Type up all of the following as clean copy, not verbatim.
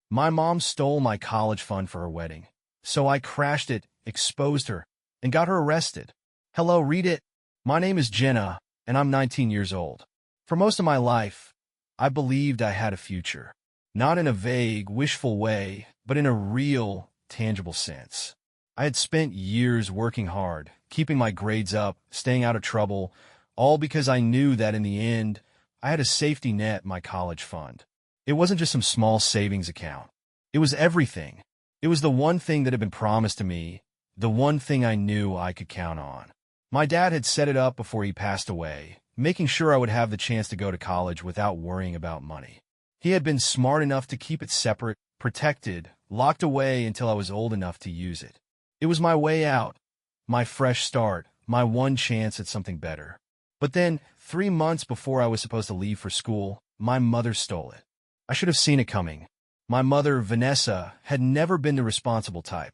My mom stole my college fund for her wedding, so I crashed it, exposed her, and got her arrested. Hello, read it. My name is Jenna, and I'm 19 years old. For most of my life, I believed I had a future. Not in a vague, wishful way, but in a real, tangible sense. I had spent years working hard, keeping my grades up, staying out of trouble, all because I knew that in the end, I had a safety net, my college fund. It wasn't just some small savings account. It was everything. It was the one thing that had been promised to me, the one thing I knew I could count on. My dad had set it up before he passed away, making sure I would have the chance to go to college without worrying about money. He had been smart enough to keep it separate, protected, locked away until I was old enough to use it. It was my way out, my fresh start, my one chance at something better. But then, 3 months before I was supposed to leave for school, my mother stole it. I should have seen it coming. My mother, Vanessa, had never been the responsible type.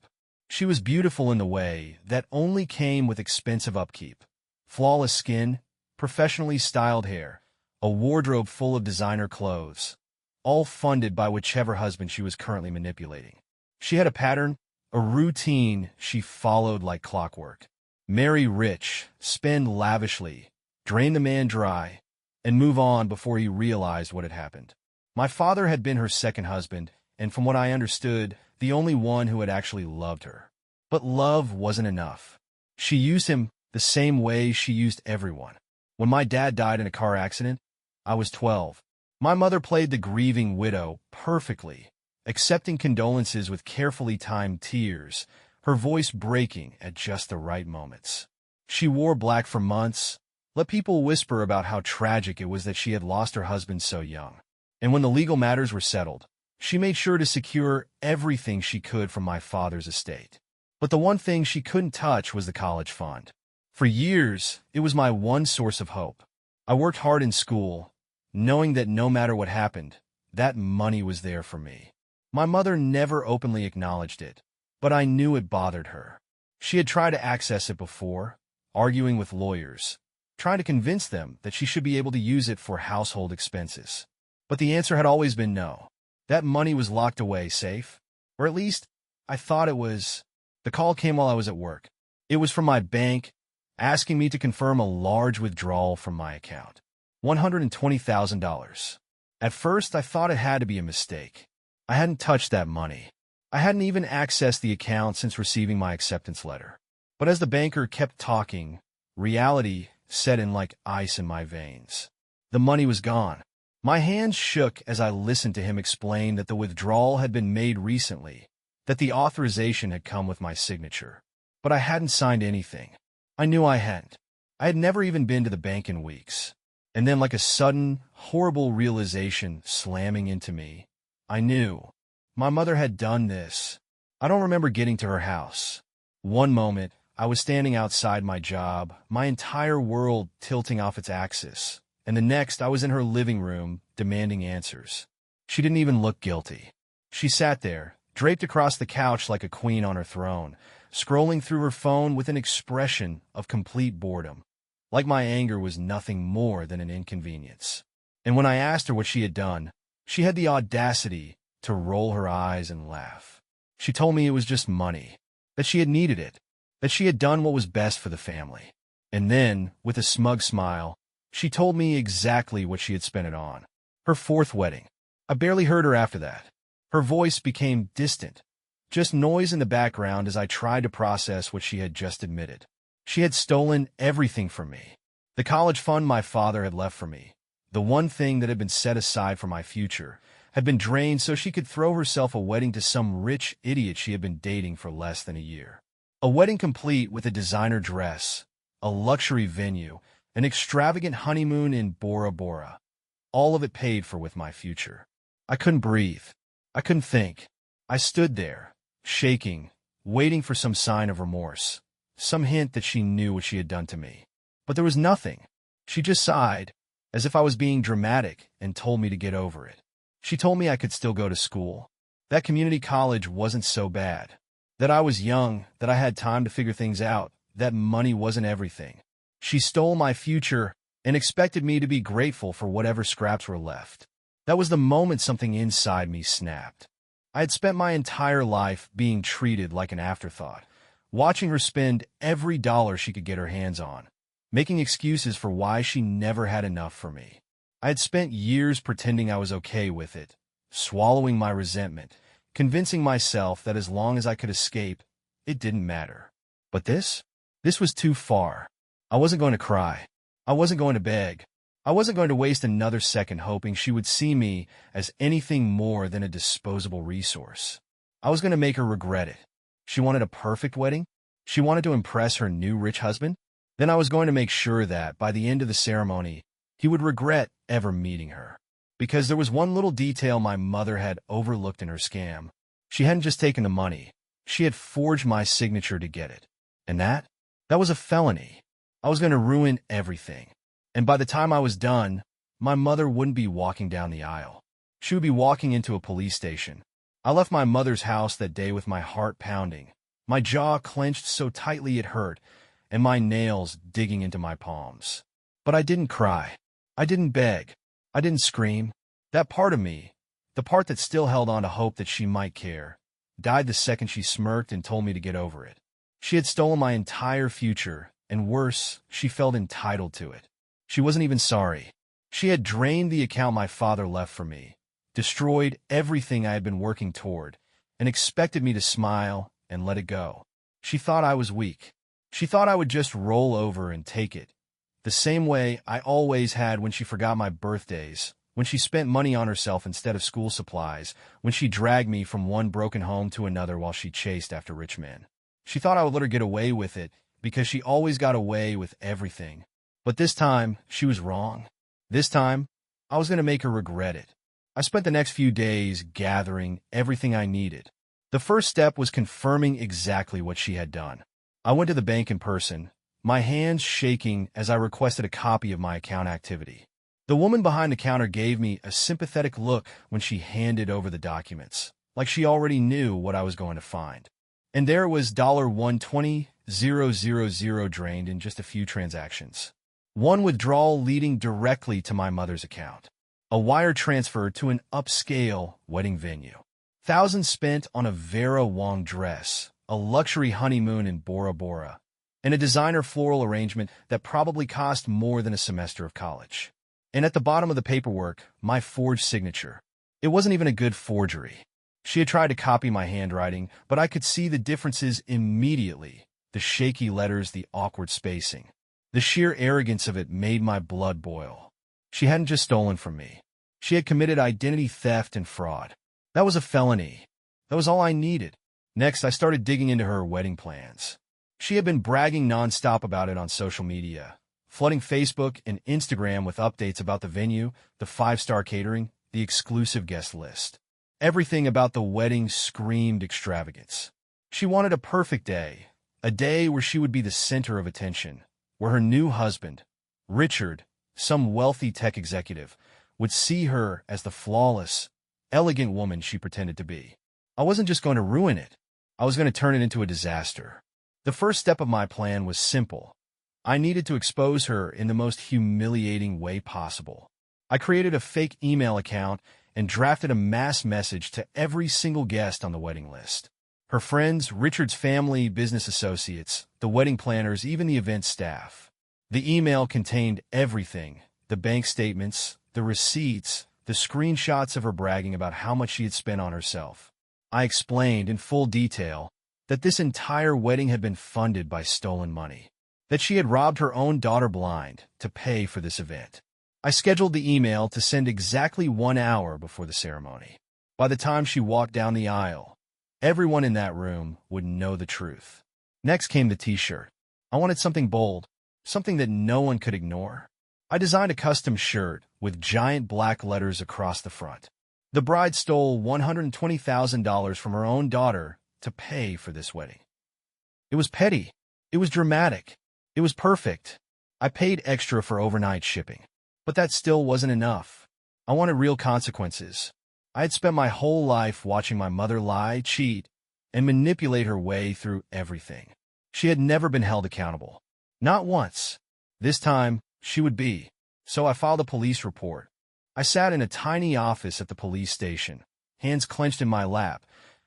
She was beautiful in the way that only came with expensive upkeep. Flawless skin, professionally styled hair, a wardrobe full of designer clothes, all funded by whichever husband she was currently manipulating. She had a pattern, a routine she followed like clockwork. Marry rich, spend lavishly, drain the man dry, and move on before he realized what had happened. My father had been her second husband, and from what I understood, the only one who had actually loved her. But love wasn't enough. She used him the same way she used everyone. When my dad died in a car accident, I was 12. My mother played the grieving widow perfectly, accepting condolences with carefully timed tears, her voice breaking at just the right moments. She wore black for months, let people whisper about how tragic it was that she had lost her husband so young. And when the legal matters were settled, she made sure to secure everything she could from my father's estate. But the one thing she couldn't touch was the college fund. For years, it was my one source of hope. I worked hard in school, knowing that no matter what happened, that money was there for me. My mother never openly acknowledged it, but I knew it bothered her. She had tried to access it before, arguing with lawyers, trying to convince them that she should be able to use it for household expenses. But the answer had always been no. That money was locked away safe, or at least I thought it was. The call came while I was at work. It was from my bank, asking me to confirm a large withdrawal from my account. $120,000. At first, I thought it had to be a mistake. I hadn't touched that money. I hadn't even accessed the account since receiving my acceptance letter. But as the banker kept talking, reality set in like ice in my veins. The money was gone. My hands shook as I listened to him explain that the withdrawal had been made recently, that the authorization had come with my signature. But I hadn't signed anything. I knew I hadn't. I had never even been to the bank in weeks. And then like a sudden, horrible realization slamming into me, I knew. My mother had done this. I don't remember getting to her house. One moment, I was standing outside my job, my entire world tilting off its axis. And the next, I was in her living room, demanding answers. She didn't even look guilty. She sat there, draped across the couch like a queen on her throne, scrolling through her phone with an expression of complete boredom, like my anger was nothing more than an inconvenience. And when I asked her what she had done, she had the audacity to roll her eyes and laugh. She told me it was just money, that she had needed it, that she had done what was best for the family. And then, with a smug smile, she told me exactly what she had spent it on. Her fourth wedding. I barely heard her after that. Her voice became distant, just noise in the background as I tried to process what she had just admitted. She had stolen everything from me. The college fund my father had left for me, the one thing that had been set aside for my future, had been drained so she could throw herself a wedding to some rich idiot she had been dating for less than a year. A wedding complete with a designer dress, a luxury venue, an extravagant honeymoon in Bora Bora. All of it paid for with my future. I couldn't breathe. I couldn't think. I stood there, shaking, waiting for some sign of remorse, some hint that she knew what she had done to me. But there was nothing. She just sighed, as if I was being dramatic, and told me to get over it. She told me I could still go to school. That community college wasn't so bad. That I was young, that I had time to figure things out, that money wasn't everything. She stole my future and expected me to be grateful for whatever scraps were left. That was the moment something inside me snapped. I had spent my entire life being treated like an afterthought, watching her spend every dollar she could get her hands on, making excuses for why she never had enough for me. I had spent years pretending I was okay with it, swallowing my resentment, convincing myself that as long as I could escape, it didn't matter. But this was too far. I wasn't going to cry. I wasn't going to beg. I wasn't going to waste another second hoping she would see me as anything more than a disposable resource. I was going to make her regret it. She wanted a perfect wedding? She wanted to impress her new rich husband? Then I was going to make sure that, by the end of the ceremony, he would regret ever meeting her. Because there was one little detail my mother had overlooked in her scam. She hadn't just taken the money. She had forged my signature to get it. And that was a felony. I was going to ruin everything. And by the time I was done, my mother wouldn't be walking down the aisle. She would be walking into a police station. I left my mother's house that day with my heart pounding, my jaw clenched so tightly it hurt, and my nails digging into my palms. But I didn't cry. I didn't beg. I didn't scream. That part of me, the part that still held on to hope that she might care, died the second she smirked and told me to get over it. She had stolen my entire future, and worse, she felt entitled to it. She wasn't even sorry. She had drained the account my father left for me, destroyed everything I had been working toward, and expected me to smile and let it go. She thought I was weak. She thought I would just roll over and take it, the same way I always had when she forgot my birthdays, when she spent money on herself instead of school supplies, when she dragged me from one broken home to another while she chased after rich men. She thought I would let her get away with it because she always got away with everything. But this time, she was wrong. This time, I was going to make her regret it. I spent the next few days gathering everything I needed. The first step was confirming exactly what she had done. I went to the bank in person, my hands shaking as I requested a copy of my account activity. The woman behind the counter gave me a sympathetic look when she handed over the documents, like she already knew what I was going to find. And there was $120,000 drained in just a few transactions. One withdrawal leading directly to my mother's account. A wire transfer to an upscale wedding venue. Thousands spent on a Vera Wang dress, a luxury honeymoon in Bora Bora, and a designer floral arrangement that probably cost more than a semester of college. And at the bottom of the paperwork, my forged signature. It wasn't even a good forgery. She had tried to copy my handwriting, but I could see the differences immediately. The shaky letters, the awkward spacing. The sheer arrogance of it made my blood boil. She hadn't just stolen from me. She had committed identity theft and fraud. That was a felony. That was all I needed. Next, I started digging into her wedding plans. She had been bragging nonstop about it on social media, flooding Facebook and Instagram with updates about the venue, the 5-star catering, the exclusive guest list. Everything about the wedding screamed extravagance. She wanted a perfect day, a day where she would be the center of attention, where her new husband, Richard, some wealthy tech executive, would see her as the flawless, elegant woman she pretended to be. I wasn't just going to ruin it. I was going to turn it into a disaster. The first step of my plan was simple. I needed to expose her in the most humiliating way possible. I created a fake email account and drafted a mass message to every single guest on the wedding list. Her friends, Richard's family, business associates, the wedding planners, even the event staff. The email contained everything: the bank statements, the receipts, the screenshots of her bragging about how much she had spent on herself. I explained in full detail that this entire wedding had been funded by stolen money, that she had robbed her own daughter blind to pay for this event. I scheduled the email to send exactly 1 hour before the ceremony. By the time she walked down the aisle, everyone in that room would know the truth. Next came the t-shirt. I wanted something bold, something that no one could ignore. I designed a custom shirt with giant black letters across the front. The bride stole $120,000 from her own daughter to pay for this wedding. It was petty. It was dramatic. It was perfect. I paid extra for overnight shipping. But that still wasn't enough. I wanted real consequences. I had spent my whole life watching my mother lie, cheat, and manipulate her way through everything. She had never been held accountable. Not once. This time, she would be. So I filed a police report. I sat in a tiny office at the police station, hands clenched in my lap,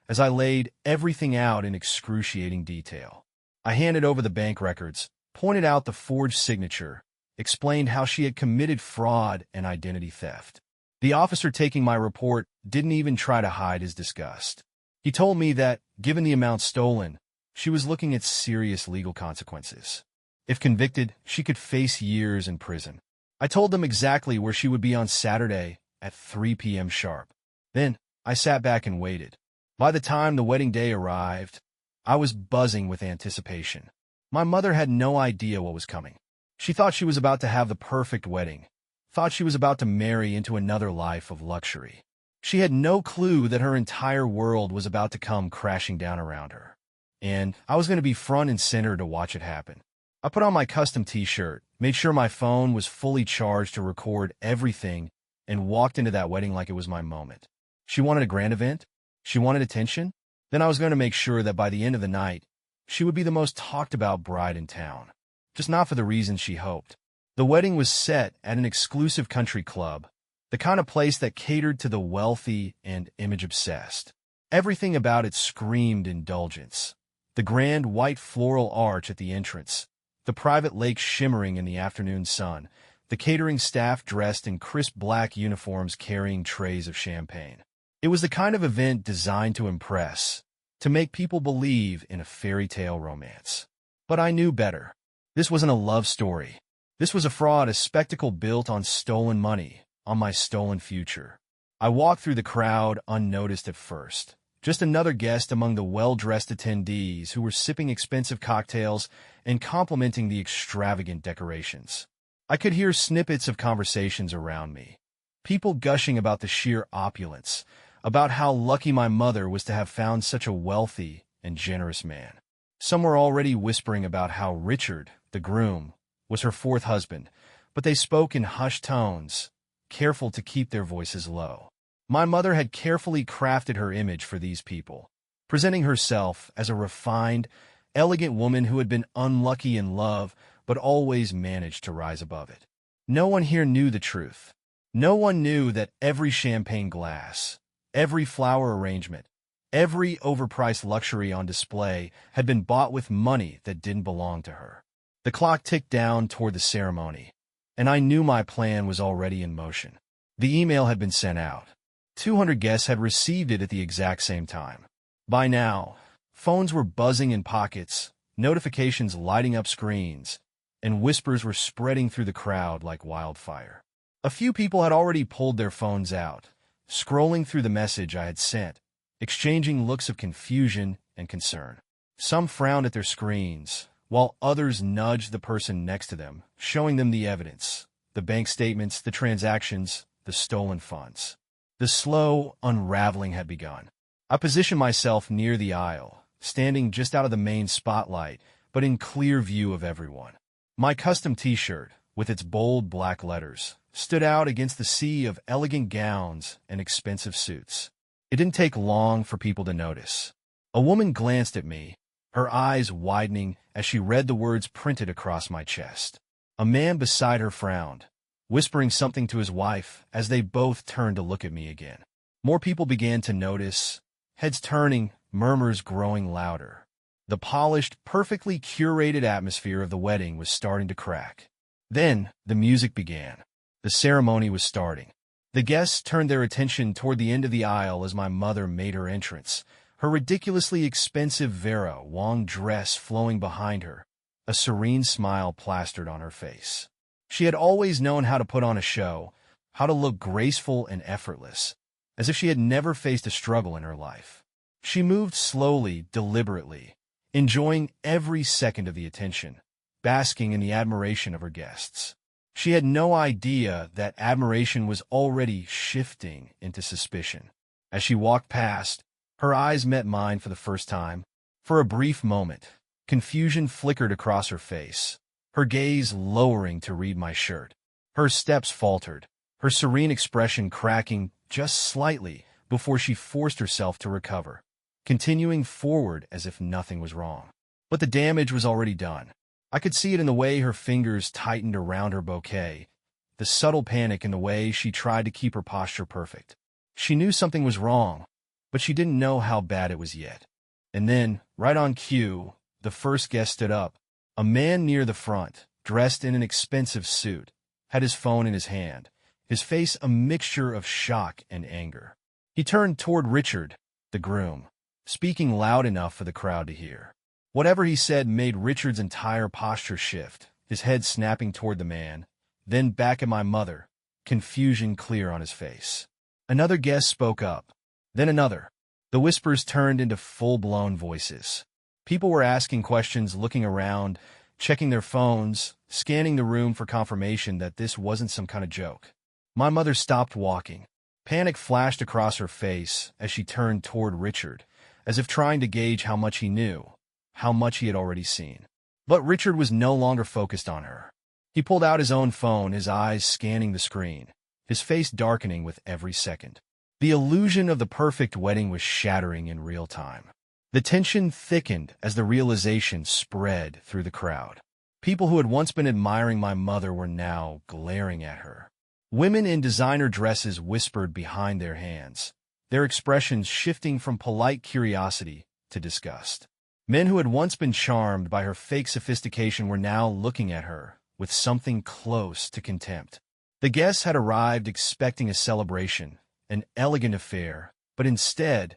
as I laid everything out in excruciating detail. I handed over the bank records, pointed out the forged signature, explained how she had committed fraud and identity theft. The officer taking my report didn't even try to hide his disgust. He told me that, given the amount stolen, she was looking at serious legal consequences. If convicted, she could face years in prison. I told them exactly where she would be on Saturday at 3 p.m. sharp. Then, I sat back and waited. By the time the wedding day arrived, I was buzzing with anticipation. My mother had no idea what was coming. She thought she was about to have the perfect wedding, thought she was about to marry into another life of luxury. She had no clue that her entire world was about to come crashing down around her. And I was going to be front and center to watch it happen. I put on my custom t-shirt, made sure my phone was fully charged to record everything, and walked into that wedding like it was my moment. She wanted a grand event? She wanted attention? Then I was going to make sure that by the end of the night, she would be the most talked-about bride in town. Just not for the reasons she hoped. The wedding was set at an exclusive country club, the kind of place that catered to the wealthy and image-obsessed. Everything about it screamed indulgence. The grand white floral arch at the entrance, the private lake shimmering in the afternoon sun, the catering staff dressed in crisp black uniforms carrying trays of champagne. It was the kind of event designed to impress, to make people believe in a fairy tale romance. But I knew better. This wasn't a love story. This was a fraud, a spectacle built on stolen money, on my stolen future. I walked through the crowd unnoticed at first. Just another guest among the well-dressed attendees who were sipping expensive cocktails and complimenting the extravagant decorations. I could hear snippets of conversations around me. People gushing about the sheer opulence, about how lucky my mother was to have found such a wealthy and generous man. Some were already whispering about how Richard, the groom, was her fourth husband, but they spoke in hushed tones, careful to keep their voices low. My mother had carefully crafted her image for these people, presenting herself as a refined, elegant woman who had been unlucky in love but always managed to rise above it. No one here knew the truth. No one knew that every champagne glass, every flower arrangement, every overpriced luxury on display had been bought with money that didn't belong to her. The clock ticked down toward the ceremony, and I knew my plan was already in motion. The email had been sent out. 200 guests had received it at the exact same time. By now, phones were buzzing in pockets, notifications lighting up screens, and whispers were spreading through the crowd like wildfire. A few people had already pulled their phones out, scrolling through the message I had sent, exchanging looks of confusion and concern. Some frowned at their screens, while others nudged the person next to them, showing them the evidence, the bank statements, the transactions, the stolen funds. The slow unraveling had begun. I positioned myself near the aisle, standing just out of the main spotlight, but in clear view of everyone. My custom t-shirt, with its bold black letters, stood out against the sea of elegant gowns and expensive suits. It didn't take long for people to notice. A woman glanced at me, her eyes widening as she read the words printed across my chest. A man beside her frowned, whispering something to his wife as they both turned to look at me again. More people began to notice, heads turning, murmurs growing louder. The polished, perfectly curated atmosphere of the wedding was starting to crack. Then, the music began. The ceremony was starting. The guests turned their attention toward the end of the aisle as my mother made her entrance, her ridiculously expensive Vera Wang dress flowing behind her, a serene smile plastered on her face. She had always known how to put on a show, how to look graceful and effortless, as if she had never faced a struggle in her life. She moved slowly, deliberately, enjoying every second of the attention, basking in the admiration of her guests. She had no idea that admiration was already shifting into suspicion. As she walked past, her eyes met mine for the first time. For a brief moment, confusion flickered across her face, her gaze lowering to read my shirt. Her steps faltered, her serene expression cracking just slightly before she forced herself to recover, continuing forward as if nothing was wrong. But the damage was already done. I could see it in the way her fingers tightened around her bouquet, the subtle panic in the way she tried to keep her posture perfect. She knew something was wrong, but she didn't know how bad it was yet. And then, right on cue, the first guest stood up. A man near the front, dressed in an expensive suit, had his phone in his hand, his face a mixture of shock and anger. He turned toward Richard, the groom, speaking loud enough for the crowd to hear. Whatever he said made Richard's entire posture shift, his head snapping toward the man, then back at my mother, confusion clear on his face. Another guest spoke up, then another. The whispers turned into full-blown voices. People were asking questions, looking around, checking their phones, scanning the room for confirmation that this wasn't some kind of joke. My mother stopped walking. Panic flashed across her face as she turned toward Richard, as if trying to gauge how much he knew, how much he had already seen. But Richard was no longer focused on her. He pulled out his own phone, his eyes scanning the screen, his face darkening with every second. The illusion of the perfect wedding was shattering in real time. The tension thickened as the realization spread through the crowd. People who had once been admiring my mother were now glaring at her. Women in designer dresses whispered behind their hands, their expressions shifting from polite curiosity to disgust. Men who had once been charmed by her fake sophistication were now looking at her with something close to contempt. The guests had arrived expecting a celebration, an elegant affair, but instead,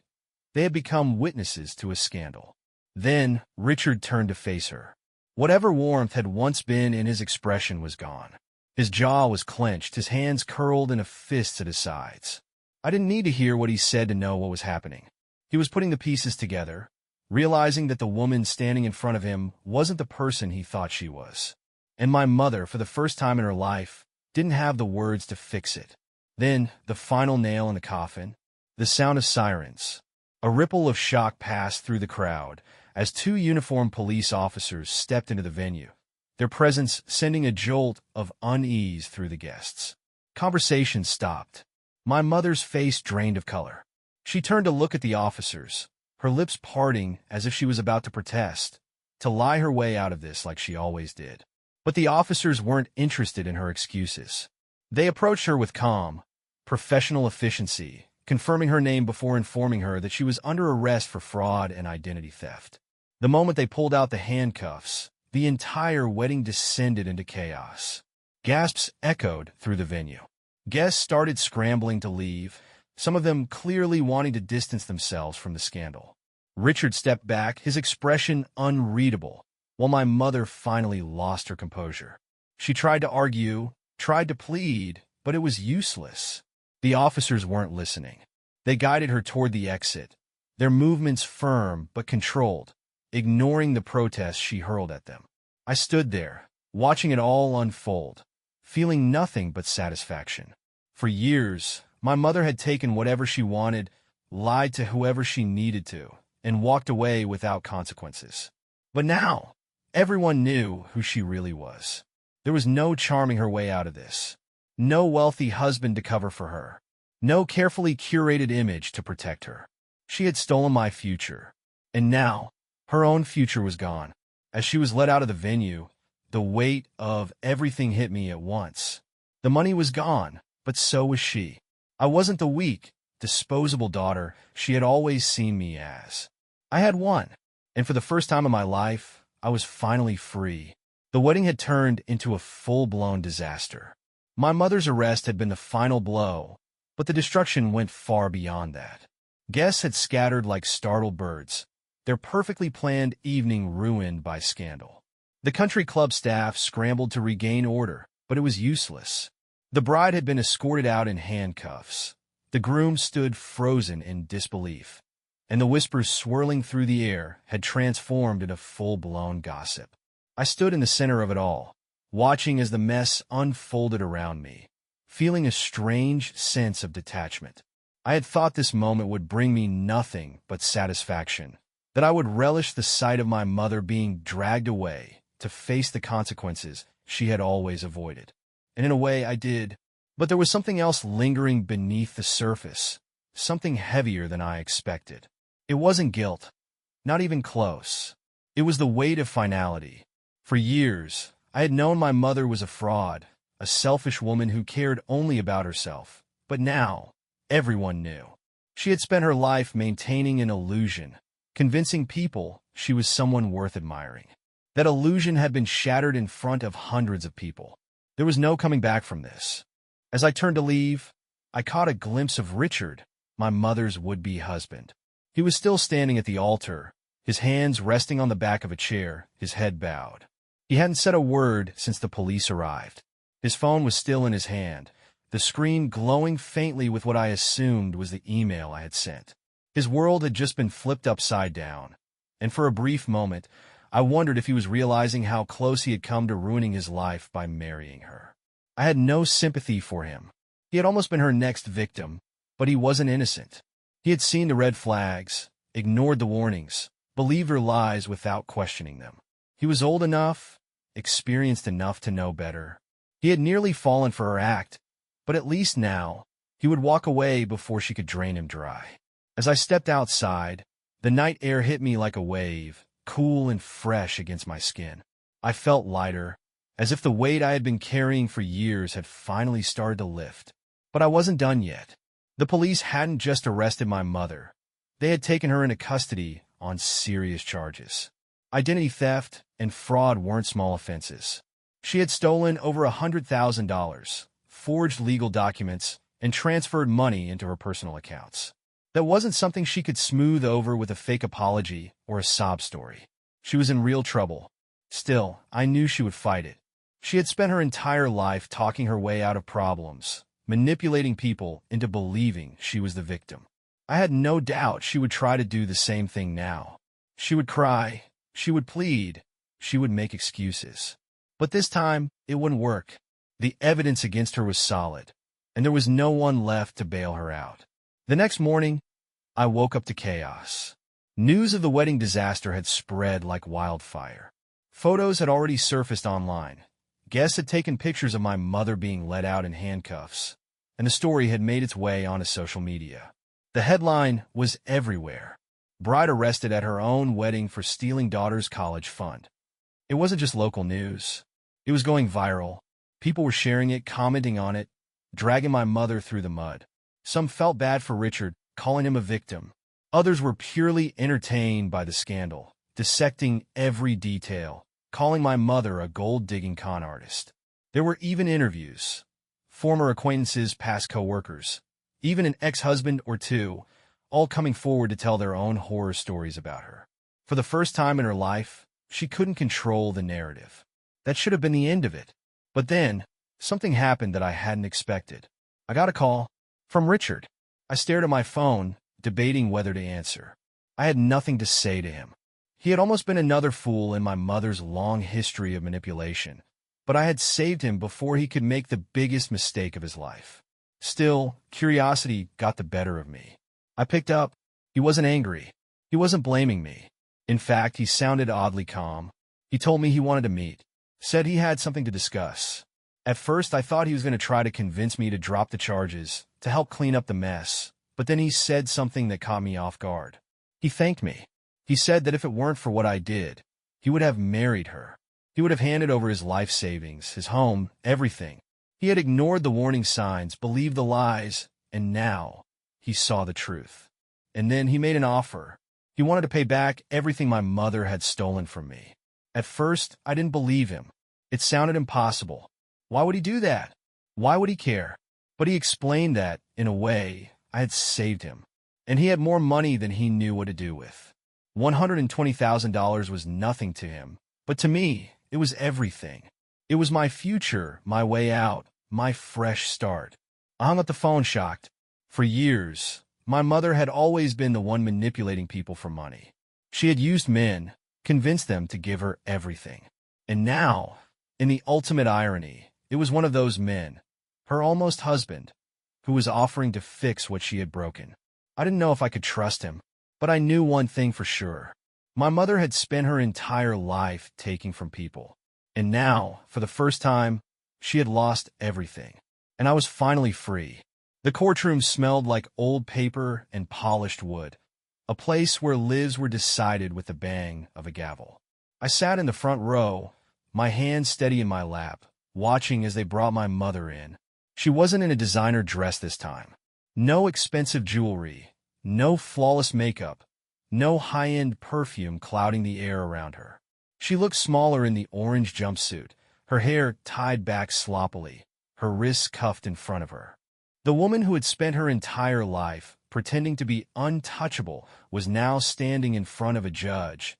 they had become witnesses to a scandal. Then, Richard turned to face her. Whatever warmth had once been in his expression was gone. His jaw was clenched, his hands curled in a fist at his sides. I didn't need to hear what he said to know what was happening. He was putting the pieces together, realizing that the woman standing in front of him wasn't the person he thought she was. And my mother, for the first time in her life, didn't have the words to fix it. Then, the final nail in the coffin, the sound of sirens. A ripple of shock passed through the crowd as two uniformed police officers stepped into the venue, their presence sending a jolt of unease through the guests. Conversation stopped. My mother's face drained of color. She turned to look at the officers, her lips parting as if she was about to protest, to lie her way out of this like she always did. But the officers weren't interested in her excuses. They approached her with calm, professional efficiency, confirming her name before informing her that she was under arrest for fraud and identity theft. The moment they pulled out the handcuffs, the entire wedding descended into chaos. Gasps echoed through the venue. Guests started scrambling to leave, some of them clearly wanting to distance themselves from the scandal. Richard stepped back, his expression unreadable, while my mother finally lost her composure. She tried to argue, tried to plead, but it was useless. The officers weren't listening. They guided her toward the exit, their movements firm but controlled, ignoring the protests she hurled at them. I stood there, watching it all unfold, feeling nothing but satisfaction. For years, my mother had taken whatever she wanted, lied to whoever she needed to, and walked away without consequences. But now, everyone knew who she really was. There was no charming her way out of this. No wealthy husband to cover for her. No carefully curated image to protect her. She had stolen my future. And now, her own future was gone. As she was led out of the venue, the weight of everything hit me at once. The money was gone, but so was she. I wasn't the weak, disposable daughter she had always seen me as. I had won, and for the first time in my life, I was finally free. The wedding had turned into a full-blown disaster. My mother's arrest had been the final blow, but the destruction went far beyond that. Guests had scattered like startled birds, their perfectly planned evening ruined by scandal. The country club staff scrambled to regain order, but it was useless. The bride had been escorted out in handcuffs. The groom stood frozen in disbelief, and the whispers swirling through the air had transformed into full-blown gossip. I stood in the center of it all, watching as the mess unfolded around me, feeling a strange sense of detachment. I had thought this moment would bring me nothing but satisfaction, that I would relish the sight of my mother being dragged away to face the consequences she had always avoided. And in a way, I did. But there was something else lingering beneath the surface, something heavier than I expected. It wasn't guilt, not even close. It was the weight of finality. For years, I had known my mother was a fraud, a selfish woman who cared only about herself. But now, everyone knew. She had spent her life maintaining an illusion, convincing people she was someone worth admiring. That illusion had been shattered in front of hundreds of people. There was no coming back from this. As I turned to leave, I caught a glimpse of Richard, my mother's would-be husband. He was still standing at the altar, his hands resting on the back of a chair, his head bowed. He hadn't said a word since the police arrived. His phone was still in his hand, the screen glowing faintly with what I assumed was the email I had sent. His world had just been flipped upside down, and for a brief moment, I wondered if he was realizing how close he had come to ruining his life by marrying her. I had no sympathy for him. He had almost been her next victim, but he wasn't innocent. He had seen the red flags, ignored the warnings, believed her lies without questioning them. He was old enough, experienced enough to know better. He had nearly fallen for her act, but at least now, he would walk away before she could drain him dry. As I stepped outside, the night air hit me like a wave, cool and fresh against my skin. I felt lighter, as if the weight I had been carrying for years had finally started to lift. But I wasn't done yet. The police hadn't just arrested my mother. They had taken her into custody on serious charges. Identity theft and fraud weren't small offenses. She had stolen over $100,000, forged legal documents, and transferred money into her personal accounts. That wasn't something she could smooth over with a fake apology or a sob story. She was in real trouble. Still, I knew she would fight it. She had spent her entire life talking her way out of problems, manipulating people into believing she was the victim. I had no doubt she would try to do the same thing now. She would cry, she would plead, she would make excuses. But this time, it wouldn't work. The evidence against her was solid, and there was no one left to bail her out. The next morning, I woke up to chaos. News of the wedding disaster had spread like wildfire. Photos had already surfaced online. Guests had taken pictures of my mother being let out in handcuffs, and the story had made its way onto social media. The headline was everywhere. Bride arrested at her own wedding for stealing daughter's college fund. It wasn't just local news. It was going viral. People were sharing it, commenting on it, dragging my mother through the mud. Some felt bad for Richard, calling him a victim. Others were purely entertained by the scandal, dissecting every detail, calling my mother a gold-digging con artist. There were even interviews. Former acquaintances, past co-workers, even an ex-husband or two, all coming forward to tell their own horror stories about her. For the first time in her life, she couldn't control the narrative. That should have been the end of it. But then, something happened that I hadn't expected. I got a call from Richard. I stared at my phone, debating whether to answer. I had nothing to say to him. He had almost been another fool in my mother's long history of manipulation, but I had saved him before he could make the biggest mistake of his life. Still, curiosity got the better of me. I picked up. He wasn't angry. He wasn't blaming me. In fact, he sounded oddly calm. He told me he wanted to meet, said he had something to discuss. At first, I thought he was going to try to convince me to drop the charges, to help clean up the mess, but then he said something that caught me off guard. He thanked me. He said that if it weren't for what I did, he would have married her. He would have handed over his life savings, his home, everything. He had ignored the warning signs, believed the lies, and now he saw the truth. And then he made an offer. He wanted to pay back everything my mother had stolen from me. At first, I didn't believe him. It sounded impossible. Why would he do that? Why would he care? But he explained that, in a way, I had saved him. And he had more money than he knew what to do with. $120,000 was nothing to him, but to me, it was everything. It was my future, my way out, my fresh start. I hung up the phone shocked. For years, my mother had always been the one manipulating people for money. She had used men, convinced them to give her everything. And now, in the ultimate irony, it was one of those men, her almost husband, who was offering to fix what she had broken. I didn't know if I could trust him, but I knew one thing for sure. My mother had spent her entire life taking from people. And now, for the first time, she had lost everything. And I was finally free. The courtroom smelled like old paper and polished wood, a place where lives were decided with the bang of a gavel. I sat in the front row, my hands steady in my lap, watching as they brought my mother in. She wasn't in a designer dress this time. No expensive jewelry, no flawless makeup, no high-end perfume clouding the air around her. She looked smaller in the orange jumpsuit, her hair tied back sloppily, her wrists cuffed in front of her. The woman who had spent her entire life pretending to be untouchable was now standing in front of a judge,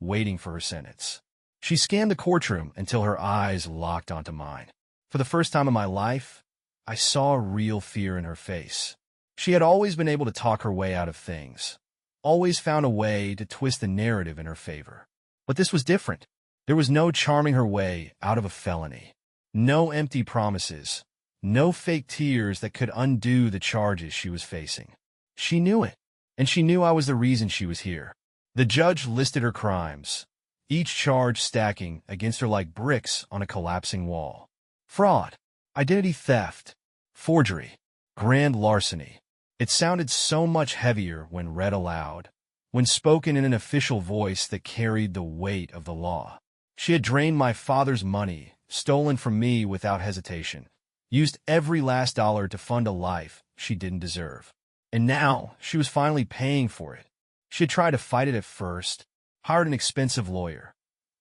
waiting for her sentence. She scanned the courtroom until her eyes locked onto mine. For the first time in my life, I saw real fear in her face. She had always been able to talk her way out of things, always found a way to twist the narrative in her favor. But this was different. There was no charming her way out of a felony, no empty promises, no fake tears that could undo the charges she was facing. She knew it, and she knew I was the reason she was here. The judge listed her crimes, each charge stacking against her like bricks on a collapsing wall. Fraud, identity theft, forgery, grand larceny. It sounded so much heavier when read aloud, when spoken in an official voice that carried the weight of the law. She had drained my father's money, stolen from me without hesitation, used every last dollar to fund a life she didn't deserve. And now she was finally paying for it. She had tried to fight it at first, hired an expensive lawyer,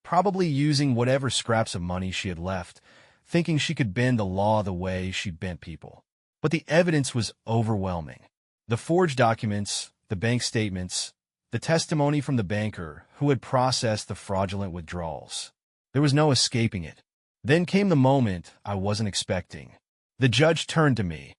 probably using whatever scraps of money she had left, thinking she could bend the law the way she bent people. But the evidence was overwhelming. The forged documents, the bank statements, the testimony from the banker who had processed the fraudulent withdrawals. There was no escaping it. Then came the moment I wasn't expecting. The judge turned to me,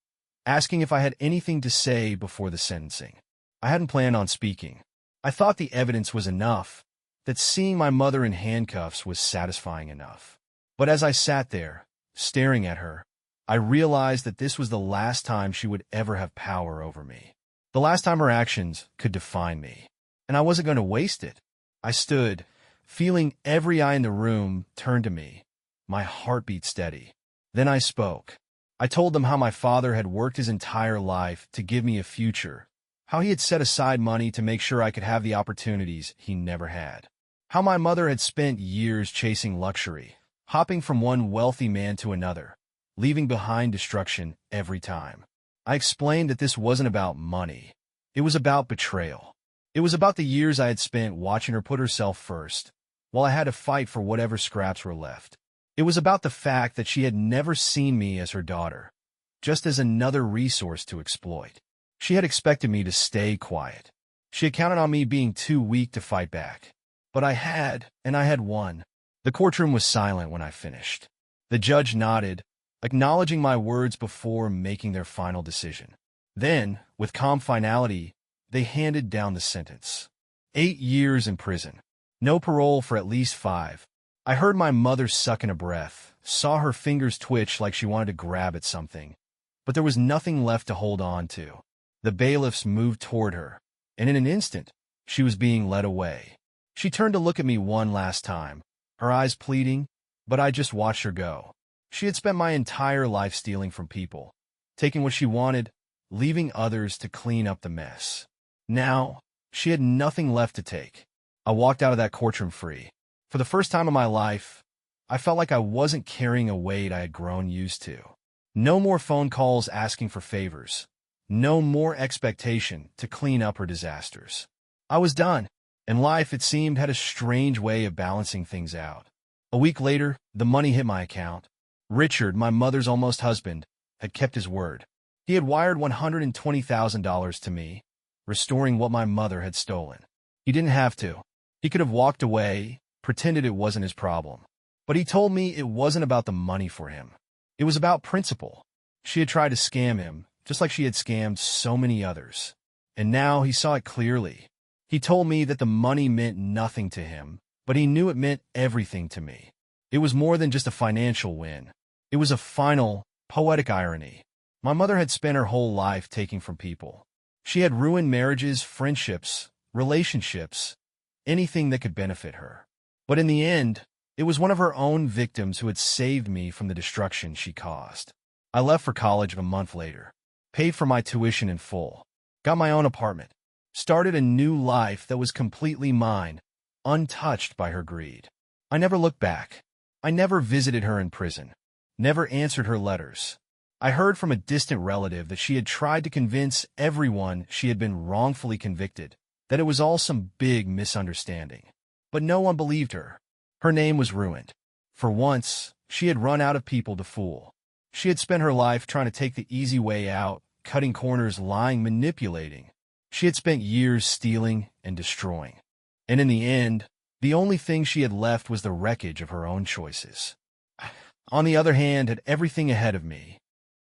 asking if I had anything to say before the sentencing. I hadn't planned on speaking. I thought the evidence was enough, that seeing my mother in handcuffs was satisfying enough. But as I sat there, staring at her, I realized that this was the last time she would ever have power over me. The last time her actions could define me. And I wasn't going to waste it. I stood, feeling every eye in the room turn to me, my heartbeat steady. Then I spoke. I told them how my father had worked his entire life to give me a future, how he had set aside money to make sure I could have the opportunities he never had, how my mother had spent years chasing luxury, hopping from one wealthy man to another, leaving behind destruction every time. I explained that this wasn't about money. It was about betrayal. It was about the years I had spent watching her put herself first, while I had to fight for whatever scraps were left. It was about the fact that she had never seen me as her daughter, just as another resource to exploit. She had expected me to stay quiet. She had counted on me being too weak to fight back. But I had, and I had won. The courtroom was silent when I finished. The judge nodded, acknowledging my words before making their final decision. Then, with calm finality, they handed down the sentence. 8 years in prison. No parole for at least 5. I heard my mother suck in a breath, saw her fingers twitch like she wanted to grab at something. But there was nothing left to hold on to. The bailiffs moved toward her, and in an instant, she was being led away. She turned to look at me one last time, her eyes pleading, but I just watched her go. She had spent my entire life stealing from people, taking what she wanted, leaving others to clean up the mess. Now, she had nothing left to take. I walked out of that courtroom free. For the first time in my life, I felt like I wasn't carrying a weight I had grown used to. No more phone calls asking for favors. No more expectation to clean up her disasters. I was done, and life, it seemed, had a strange way of balancing things out. A week later, the money hit my account. Richard, my mother's almost husband, had kept his word. He had wired $120,000 to me, restoring what my mother had stolen. He didn't have to. He could have walked away, pretended it wasn't his problem. But he told me it wasn't about the money for him. It was about principle. She had tried to scam him, just like she had scammed so many others. And now he saw it clearly. He told me that the money meant nothing to him, but he knew it meant everything to me. It was more than just a financial win. It was a final, poetic irony. My mother had spent her whole life taking from people. She had ruined marriages, friendships, relationships, anything that could benefit her. But in the end, it was one of her own victims who had saved me from the destruction she caused. I left for college a month later, paid for my tuition in full, got my own apartment, started a new life that was completely mine, untouched by her greed. I never looked back. I never visited her in prison, never answered her letters. I heard from a distant relative that she had tried to convince everyone she had been wrongfully convicted, that it was all some big misunderstanding. But no one believed her. Her name was ruined. For once, she had run out of people to fool. She had spent her life trying to take the easy way out, cutting corners, lying, manipulating. She had spent years stealing and destroying. And in the end, the only thing she had left was the wreckage of her own choices. On the other hand, had everything ahead of me.